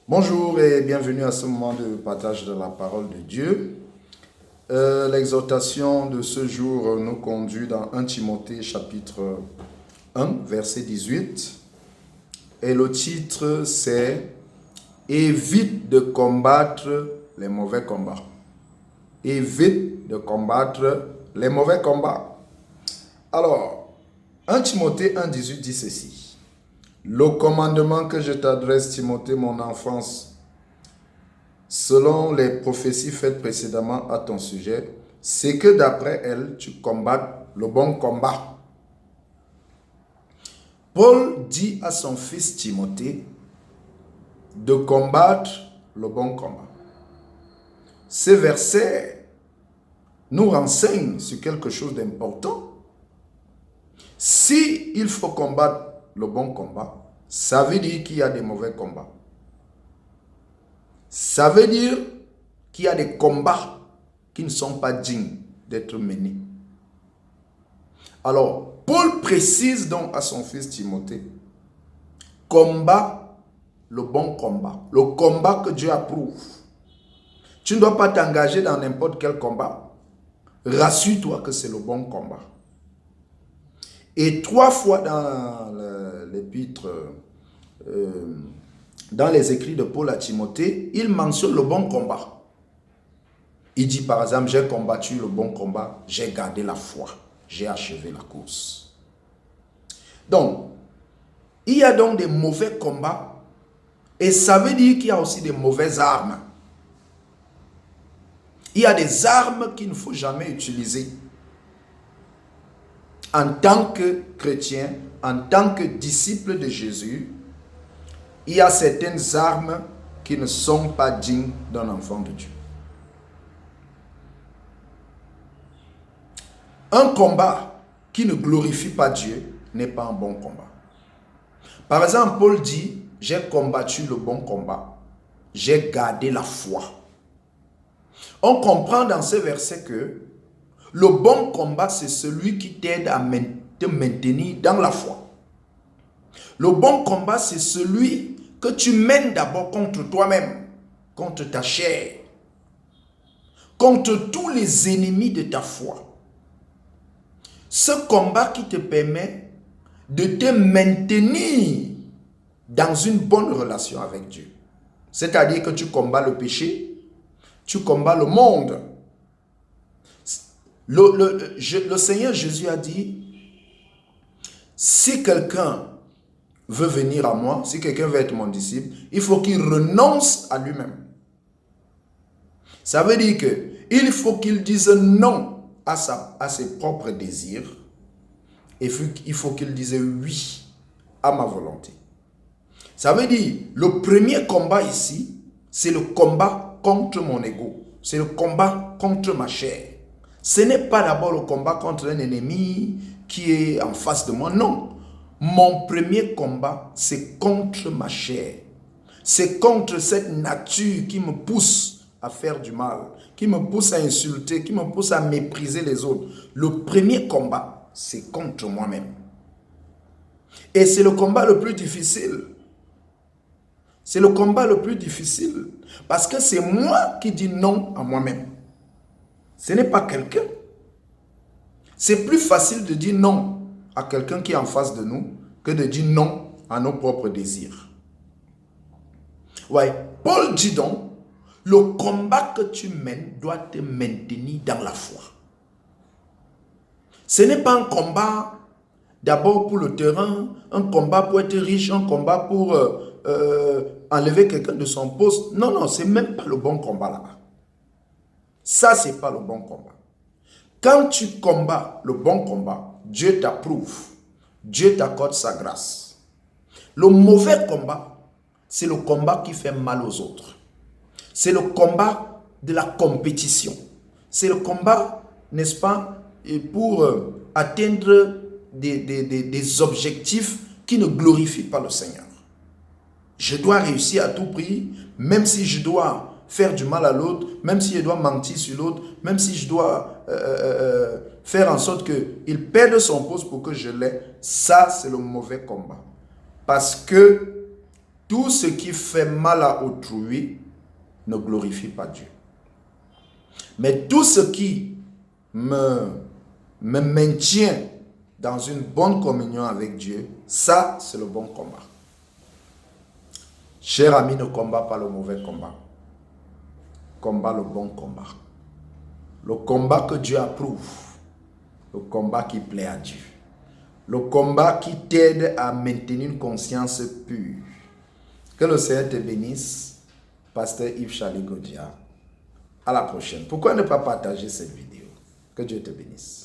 Bonjour et bienvenue à ce moment de partage de la parole de Dieu. L'exhortation de ce jour nous conduit dans 1 Timothée chapitre 1, verset 18. Et le titre c'est « Évite de combattre les mauvais combats ». Évite de combattre les mauvais combats. Alors, 1 Timothée 1, 18 dit ceci. Le commandement que je t'adresse, Timothée, mon enfance, selon les prophéties faites précédemment à ton sujet, c'est que d'après elles, tu combattes le bon combat. Paul dit à son fils Timothée de combattre le bon combat. Ces versets nous renseignent sur quelque chose d'important. Si il faut combattre le bon combat, ça veut dire qu'il y a des mauvais combats. Ça veut dire qu'il y a des combats qui ne sont pas dignes d'être menés. Alors, Paul précise donc à son fils Timothée, combat le bon combat, le combat que Dieu approuve. Tu ne dois pas t'engager dans n'importe quel combat. Rassure-toi que c'est le bon combat. Et 3 fois dans l'épître, dans les écrits de Paul à Timothée, il mentionne le bon combat. Il dit par exemple, j'ai combattu le bon combat, j'ai gardé la foi, j'ai achevé la course. Donc, il y a donc des mauvais combats et ça veut dire qu'il y a aussi des mauvaises armes. Il y a des armes qu'il ne faut jamais utiliser. En tant que chrétien, en tant que disciple de Jésus, il y a certaines armes qui ne sont pas dignes d'un enfant de Dieu. Un combat qui ne glorifie pas Dieu n'est pas un bon combat. Par exemple, Paul dit, j'ai combattu le bon combat, j'ai gardé la foi. On comprend dans ce verset que le bon combat, c'est celui qui t'aide à te maintenir dans la foi. Le bon combat, c'est celui que tu mènes d'abord contre toi-même, contre ta chair, contre tous les ennemis de ta foi. Ce combat qui te permet de te maintenir dans une bonne relation avec Dieu. C'est-à-dire que tu combats le péché, tu combats le monde. Le Seigneur Jésus a dit, si quelqu'un veut venir à moi, si quelqu'un veut être mon disciple, il faut qu'il renonce à lui-même. Ça veut dire qu'il faut qu'il dise non à ses propres désirs et il faut qu'il dise oui à ma volonté. Ça veut dire, le premier combat ici, c'est le combat contre mon ego. C'est le combat contre ma chair. Ce n'est pas d'abord le combat contre un ennemi qui est en face de moi, non. Mon premier combat, c'est contre ma chair. C'est contre cette nature qui me pousse à faire du mal, qui me pousse à insulter, qui me pousse à mépriser les autres. Le premier combat, c'est contre moi-même. Et c'est le combat le plus difficile. C'est le combat le plus difficile. Parce que c'est moi qui dis non à moi-même. Ce n'est pas quelqu'un. C'est plus facile de dire non à quelqu'un qui est en face de nous que de dire non à nos propres désirs. Ouais, Paul dit donc, le combat que tu mènes doit te maintenir dans la foi. Ce n'est pas un combat d'abord pour le terrain, un combat pour être riche, un combat pour enlever quelqu'un de son poste. Non, non, c'est même pas le bon combat là-bas. Ça, c'est pas le bon combat. Quand tu combats le bon combat, Dieu t'approuve. Dieu t'accorde sa grâce. Le mauvais combat, c'est le combat qui fait mal aux autres. C'est le combat de la compétition. C'est le combat, n'est-ce pas, pour atteindre des objectifs qui ne glorifient pas le Seigneur. Je dois réussir à tout prix, même si je dois faire du mal à l'autre, même si je dois mentir sur l'autre, même si je dois faire en sorte qu'il perde son poste pour que je l'aie. Ça, c'est le mauvais combat. Parce que tout ce qui fait mal à autrui ne glorifie pas Dieu. Mais tout ce qui me maintient dans une bonne communion avec Dieu, ça, c'est le bon combat. Cher ami, ne combat pas le mauvais combat. Combat le bon combat. Le combat que Dieu approuve. Le combat qui plaît à Dieu. Le combat qui t'aide à maintenir une conscience pure. Que le Seigneur te bénisse. Pasteur Yves Charlie Godia. À la prochaine. Pourquoi ne pas partager cette vidéo? Que Dieu te bénisse.